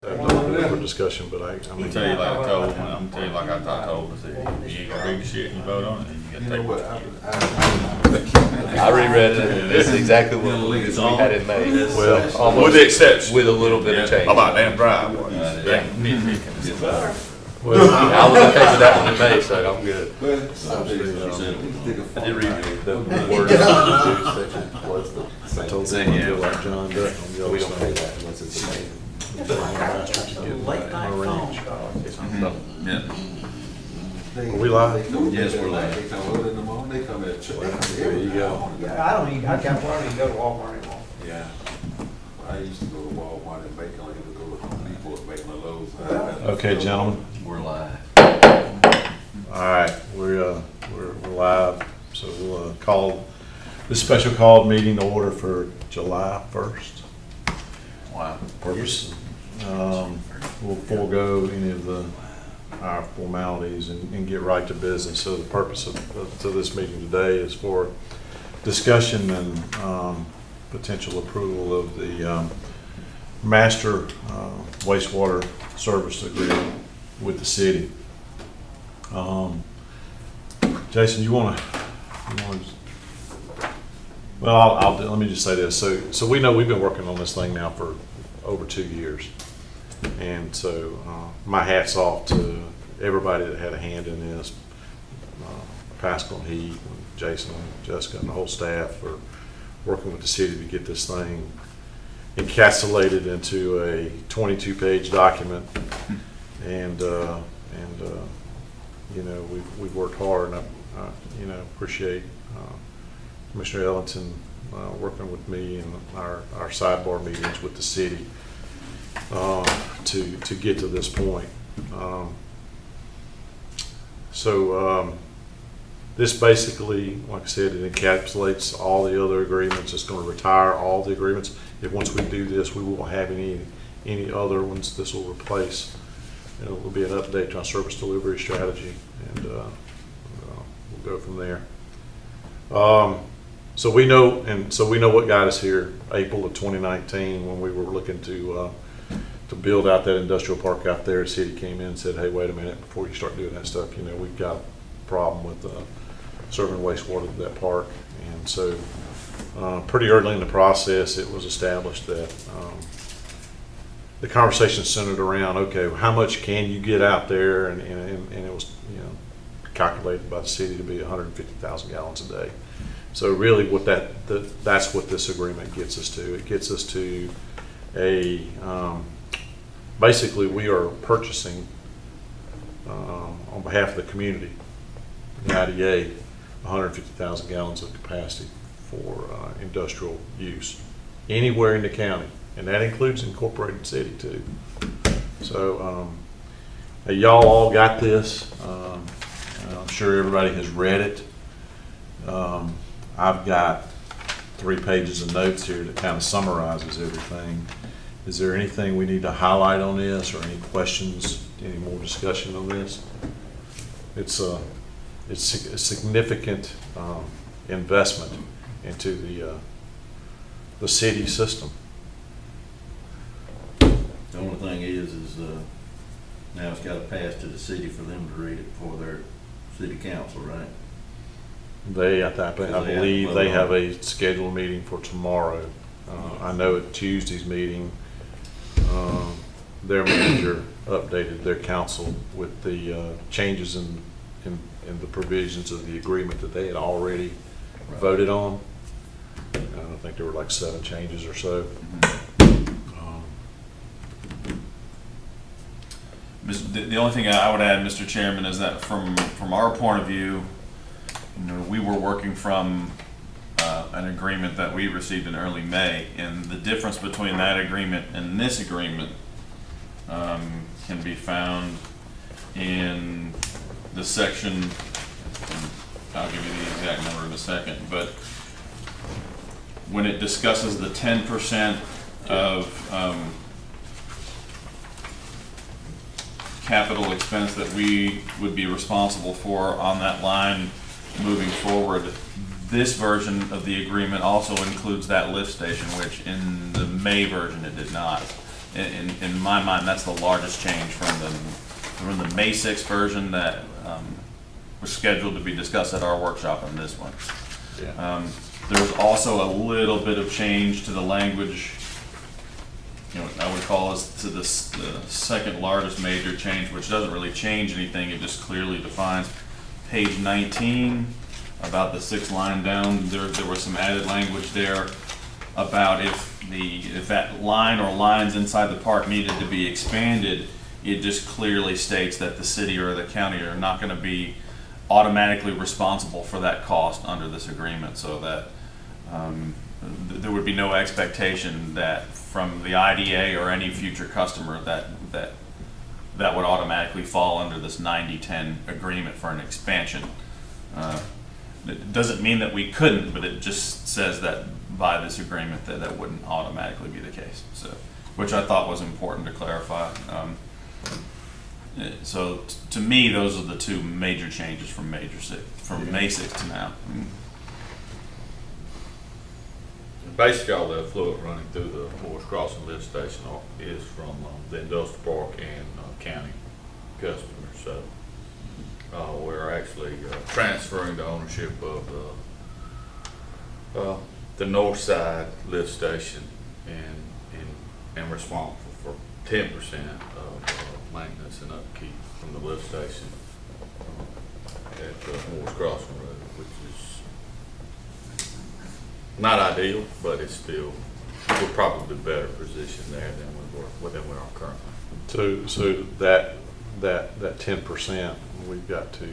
For discussion, but I I'm mean, gonna tell you like I told, I'm gonna tell you like I told us, if you ain't gonna read the shit and you vote on it, then you gotta take what I reread it, and this is exactly what we had in May. Well, Almost with the exception. with a little bit of change. about damn driveway. well, I was okay with that one in May, so I'm good. I did read the word section was the same. I told them to like John Dutton on the other We don't pay side. that unless it's the same. Late night phone call. Yeah. Are we live? Yes, we're live. They come early in the morning, they come at church. There you go. Yeah, I don't even, I can't even go to Walmart anymore. Yeah. I used to go to Walmart and Macon, I used to go to Home Depot and Macon and Lowe's. Okay, gentlemen. We're live. All right, we're live. So we'll call this special called meeting to order for July 1st. Wow. Purpose. We'll forego any of our formalities and get right to business. So the purpose of this meeting today is for discussion and potential approval of the master wastewater service agreement with the city. Jason, you want to? Well, let me just say this. So we know we've been working on this thing now for over 2 years. And so my hat's off to everybody that had a hand in this, Pascal and Heath, and Jason and Jessica and the whole staff for working with the city to get this thing encapsulated into a 22-page document. And you know, we've worked hard, and I you know, appreciate Commissioner Ellington working with me in our sidebar meetings with the city to get to this point. This basically, like I said, it encapsulates all the other agreements. It's going to retire all the agreements. If once we do this, we won't have any other ones. This will replace. It will be an update to our service delivery strategy, and we'll go from there. So we know what got us here. April of 2019, when we were looking to build out that industrial park out there, the city came in and said, "Hey, wait a minute! Before you start doing that stuff, you know, we've got a problem with serving wastewater to that park." And so, pretty early in the process, it was established that the conversation centered around, okay, how much can you get out there, and it was, you know, calculated by the city to be 150,000 gallons a day. So really, what that's what this agreement gets us to. It gets us to a basically, we are purchasing on behalf of the community, the IDA, 150,000 gallons of capacity for industrial use anywhere in the county, and that includes incorporated city too. So y'all all got this. I'm sure everybody has read it. I've got 3 pages of notes here that kind of summarizes everything. Is there anything we need to highlight on this, or any questions, any more discussion on this? It's a significant investment into the city system. The only thing is now it's got to pass to the city for them to read it for their city council, right? I believe they have a scheduled meeting for tomorrow. I know at Tuesday's meeting, their manager updated their council with the changes in the provisions of the agreement that they had already voted on. I think there were like 7 changes or so. The only thing I would add, Mr. Chairman, is that from our point of view, you know, we were working from an agreement that we received in early May, and the difference between that agreement and this agreement can be found in the section, and I'll give you the exact number in a second, but when it discusses the 10% of capital expense that we would be responsible for on that line moving forward, this version of the agreement also includes that lift station, which in the May version it did not. in my mind, that's the largest change from the May 6th version that was scheduled to be discussed at our workshop and this one. Yeah. There was also a little bit of change to the language, I would call this to the second largest major change, which doesn't really change anything, it just clearly defines. Page 19, about the 6th line down, there was some added language there about if that line or lines inside the park needed to be expanded, it just clearly states that the city or the county are not going to be automatically responsible for that cost under this agreement, so that there would be no expectation that from the IDA or any future customer that would automatically fall under this 90-10 agreement for an expansion. It doesn't mean that we couldn't, but it just says that by this agreement that wouldn't automatically be the case. So, which I thought was important to clarify. So to me, those are the two major changes from May 6th to now. Basically, all the effluent running through the Morris Crossing lift station is from the industrial park and county customers. So we're actually transferring the ownership of the north side lift station and responsible for 10% of maintenance and upkeep from the lift station at Morris Crossing Road, which is not ideal, but it's still, we're probably better positioned there than we are currently. So that 10%, we've got to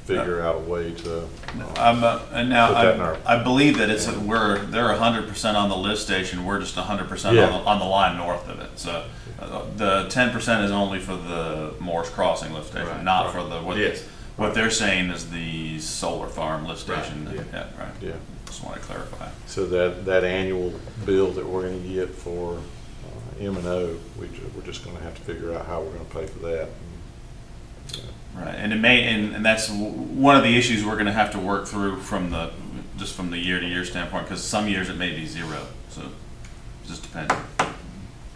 figure out a way to. And now put that in our- I believe that they're 100% on the lift station. We're just 100% Yeah. on the line north of it. So the 10% is only for the Morris Crossing lift station, Right, not right. for the Yes. what they're saying is the solar farm lift station. Right, yeah. Right. Yeah. Just want to clarify. So that annual bill that we're going to get for M&O, we're just going to have to figure out how we're going to pay for that. Right, and it may, and that's one of the issues we're going to have to work through from the year-to-year standpoint, because some years it may be zero, so it just depends.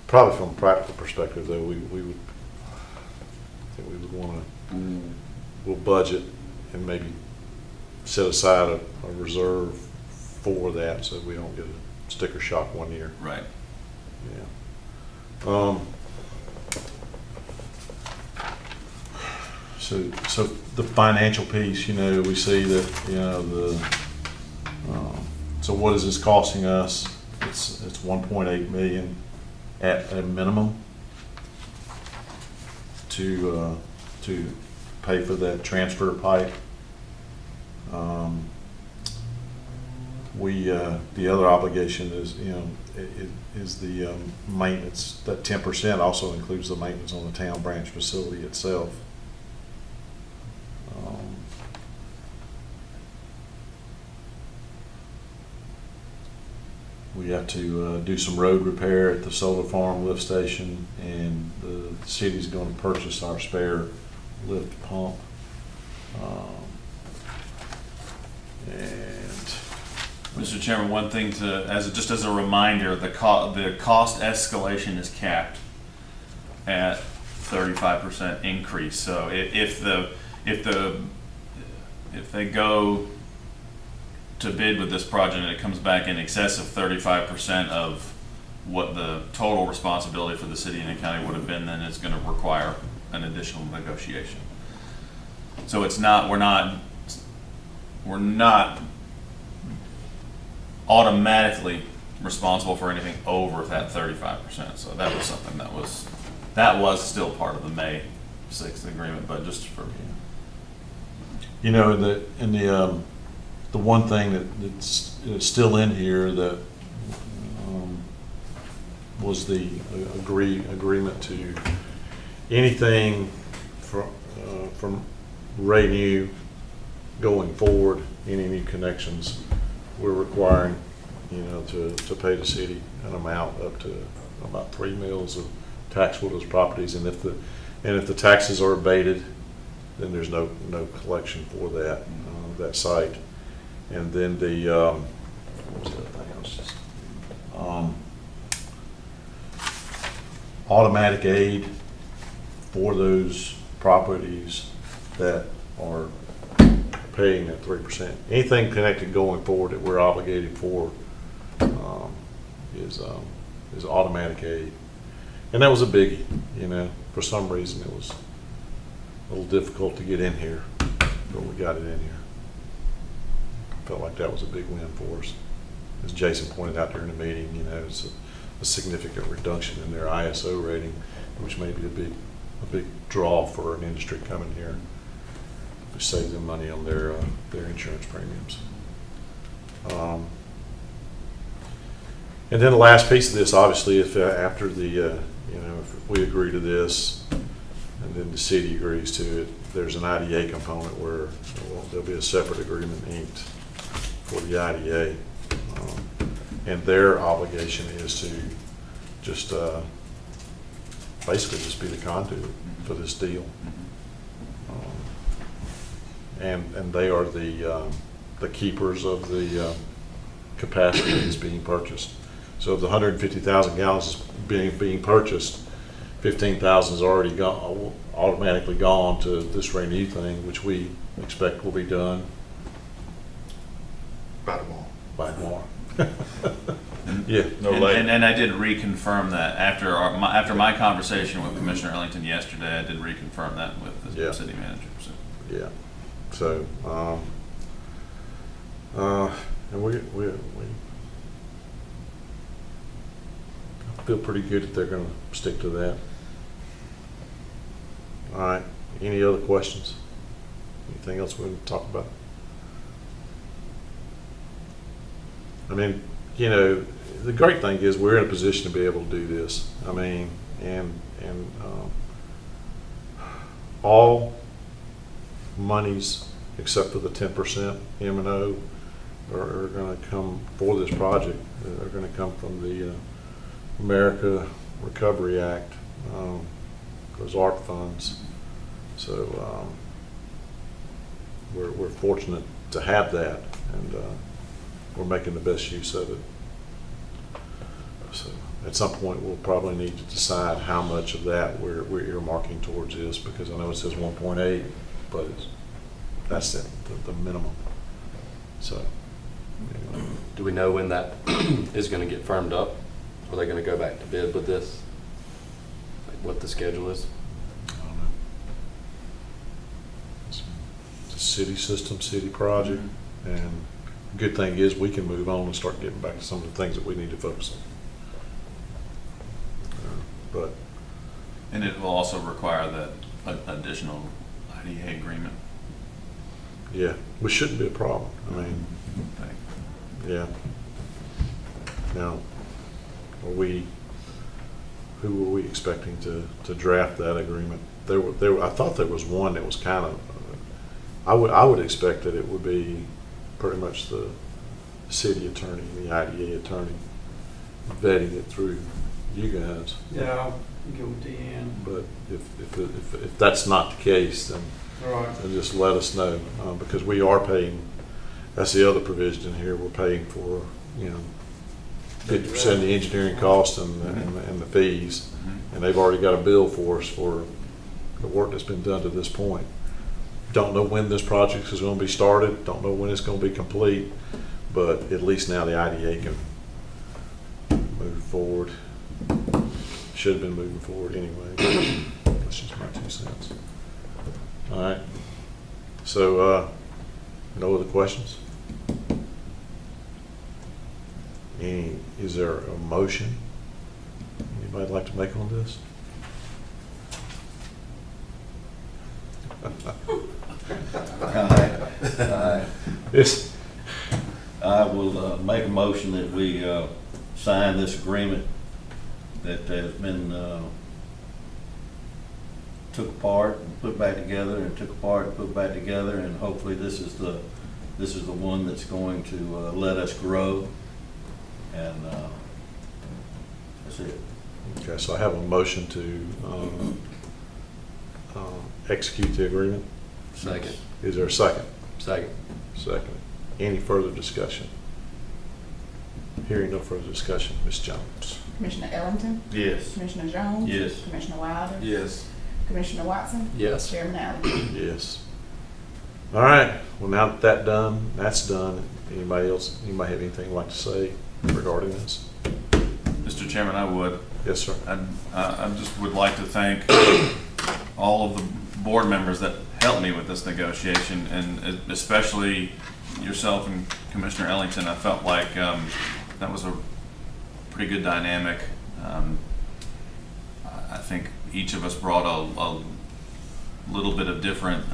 Probably from a practical perspective, though, we would want to, we'll budget and maybe set aside a reserve for that, so we don't get a sticker shock one year. Right. Yeah. So the financial piece, we see that, so what is this costing us? It's 1.8 million at a minimum to pay for that transfer pipe. The other obligation is, is the maintenance. That 10% also includes the maintenance on the town branch facility itself. We have to do some road repair at the solar farm lift station, and the city's going to purchase our spare lift pump. And Mr. Chairman, one thing just as a reminder, the cost escalation is capped at 35% increase. So if they go to bid with this project and it comes back in excess of 35% of what the total responsibility for the city and the county would have been, then it's going to require an additional negotiation. So we're not automatically responsible for anything over that 35%. So that was something that was still part of the May 6th agreement, but just for the one thing that's still in here that was the agreement to anything from Renew going forward, any new connections, we're requiring, to pay the city an amount up to about 3 mils of taxable to those properties, and if the taxes are abated, then there's no collection for that site. And then what was the other thing? automatic aid for those properties that are paying that 3%. Anything connected going forward that we're obligated for is automatic aid. And that was a biggie, you know. For some reason, it was a little difficult to get in here, but we got it in here. Felt like that was a big win for us. As Jason pointed out during the meeting, you know, it's a significant reduction in their ISO rating, which may be a big draw for an industry coming here, which saves them money on their insurance premiums. And then the last piece of this, obviously, if after the, you know, if we agree to this, and then the city agrees to it, there's an IDA component where there'll be a separate agreement inked for the IDA. And their obligation is to just basically just be the conduit for this deal. And they are the keepers of the capacity that's being purchased. So of the 150,000 gallons being purchased, 15,000 is already gone, automatically gone to this Renew thing, which we expect will be done By tomorrow. by tomorrow. Yeah. No later. And I did reconfirm that after my conversation with Commissioner Ellington yesterday. I did reconfirm that with the Yeah. city manager. So. Yeah. So, and we feel pretty good that they're going to stick to that. All right. Any other questions? Anything else we want to talk about? I mean, you know, the great thing is we're in a position to be able to do this. I mean, and all monies except for the 10% M&O are going to come for this project. They're going to come from the America Recovery Act, those ARP funds. So we're fortunate to have that, and we're making the best use of it. So at some point we'll probably need to decide how much of that we're earmarking towards this, because I know it says 1.8, but that's the minimum. So anyway. Do we know when that is going to get firmed up? Are they going to go back to bid with this? Like what the schedule is? I don't know. It's a city system, city project, and the good thing is we can move on and start getting back to some of the things that we need to focus on. But And it will also require that additional IDA agreement. yeah, which shouldn't be a problem. I mean, yeah. Now, who were we expecting to draft that agreement? I thought there was one that was kind of, I would expect that it would be pretty much the city attorney, the IDA attorney, vetting it through you guys. Yeah, I'll go with the end. But if that's not the case, then just let us know, because we are paying. That's the other provision in here. We're paying for 50% of the engineering costs and the fees, and they've already got a bill for us for the work that's been done to this point. Don't know when this project is going to be started. Don't know when it's going to be complete, but at least now the IDA can move forward. Should have been moving forward anyway. That's just my 2 cents. All right. So, no other questions? Is there a motion anybody like to make on this? Yes. I will make a motion that we sign this agreement that has been took apart and put back together, and took apart and put back together, and hopefully this is the one that's going to let us grow, and that's it. Okay, so I have a motion to execute the agreement. Second. Is there a second? Second. Second. Any further discussion? Hearing no further discussion, Ms. Jones. Commissioner Ellington, Yes. Commissioner Jones. Yes. Commissioner Wilder. Yes. Commissioner Watson. Yes. Chairman Allen. Yes. All right, well, now that that's done, anybody else, anybody have anything you'd like to say regarding this? Mr. Chairman, I would. Yes, sir. I just would like to thank all of the board members that helped me with this negotiation, and especially yourself and Commissioner Ellington. I felt like that was a pretty good dynamic. I think each of us brought a little bit of different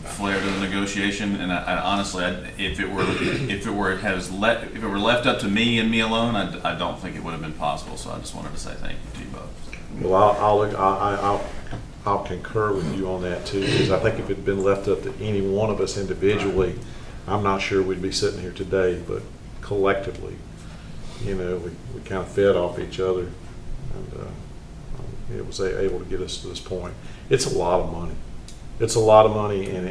flair to the negotiation, and I honestly, if it were left up to me and me alone, I don't think it would have been possible. So I just wanted to say thank you to you both. Well, I'll concur with you on that too, because I think if it had been left up to any one of us individually, I'm not sure we'd be sitting here today, but collectively, we kind of fed off each other, and it was able to get us to this point. It's a lot of money. It's a lot of money, and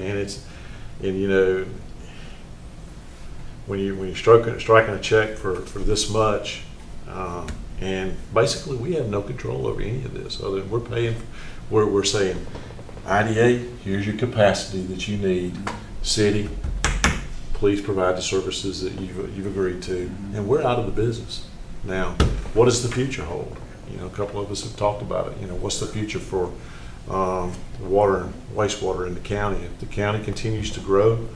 when you're striking a check for this much, and basically we have no control over any of this other than we're paying. We're saying, IDA, here's your capacity that you need. City, please provide the services that you've agreed to, and we're out of the business. Now, what does the future hold? A couple of us have talked about it. What's the future for water and wastewater in the county? If the county continues to grow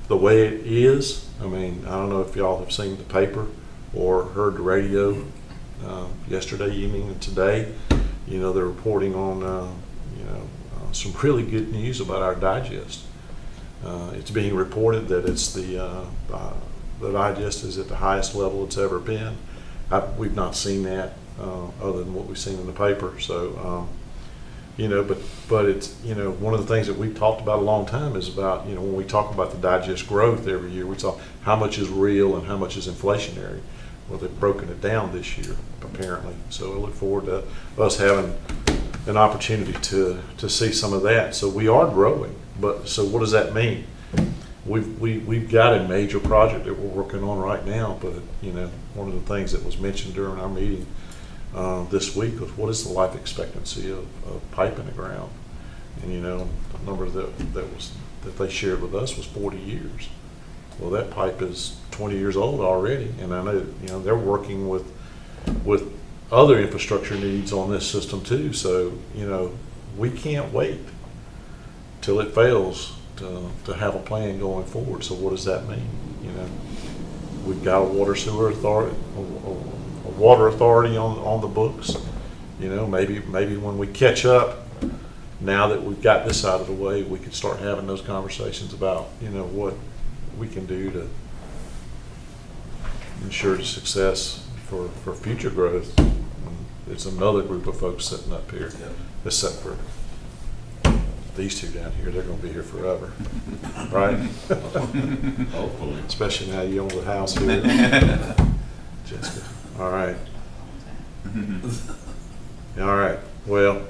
the way it is, I don't know if y'all have seen the paper or heard the radio yesterday evening and today. They're reporting on some really good news about our digest. It's being reported that it's the digest is at the highest level it's ever been. We've not seen that other than what we've seen in the paper. So, but it's, one of the things that we've talked about a long time is about, when we talk about the digest growth every year, we talk how much is real and how much is inflationary. Well, they've broken it down this year, apparently. So I look forward to us having an opportunity to see some of that. So we are growing, but so what does that mean? We've got a major project that we're working on right now, but one of the things that was mentioned during our meeting this week was what is the life expectancy of pipe in the ground? And the number that they shared with us was 40 years. Well, that pipe is 20 years old already, and I know they're working with other infrastructure needs on this system too. So we can't wait till it fails to have a plan going forward. So what does that mean? We've got a water sewer authority, a water authority on the books. Maybe when we catch up, now that we've got this out of the way, we can start having those conversations about what we can do to ensure success for future growth. It's another group of folks sitting up here, except for these two down here. They're going to be here forever, right? Hopefully. Especially now you own the house here. Jessica. All right. All right. Well,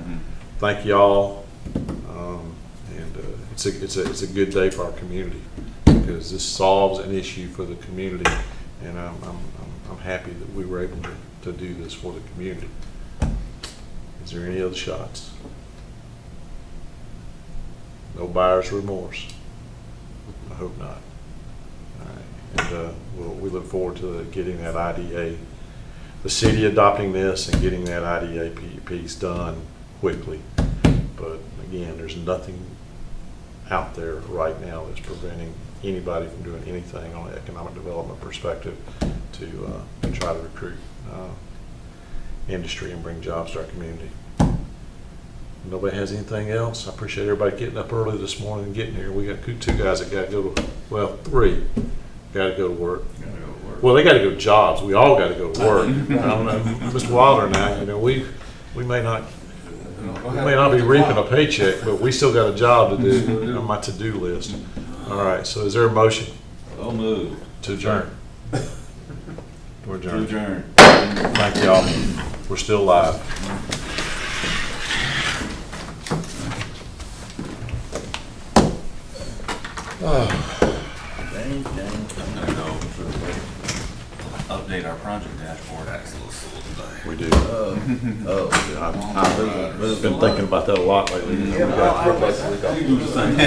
thank you all, and it's a good day for our community because this solves an issue for the community, and I'm happy that we were able to do this for the community. Is there any other shots? No buyer's remorse. I hope not. All right, and we look forward to getting that IDA, the city adopting this and getting that IDA piece done quickly. But again, there's nothing out there right now that's preventing anybody from doing anything on an economic development perspective to try to recruit industry and bring jobs to our community. Nobody has anything else? I appreciate everybody getting up early this morning and getting here. We got 2 guys that got to go to, well, 3 got to go to work. Well, they got to go to jobs. We all got to go to work. I don't know, Mr. Wilder and I, we may not be reaping a paycheck, but we still got a job to do on my to-do list. All right, so is there a motion? So moved. To adjourn. To adjourn. Thank y'all. We're still live. Dang. I'm gonna go. update our project dashboard. We do. Oh, I've been thinking about that a lot lately. Basically,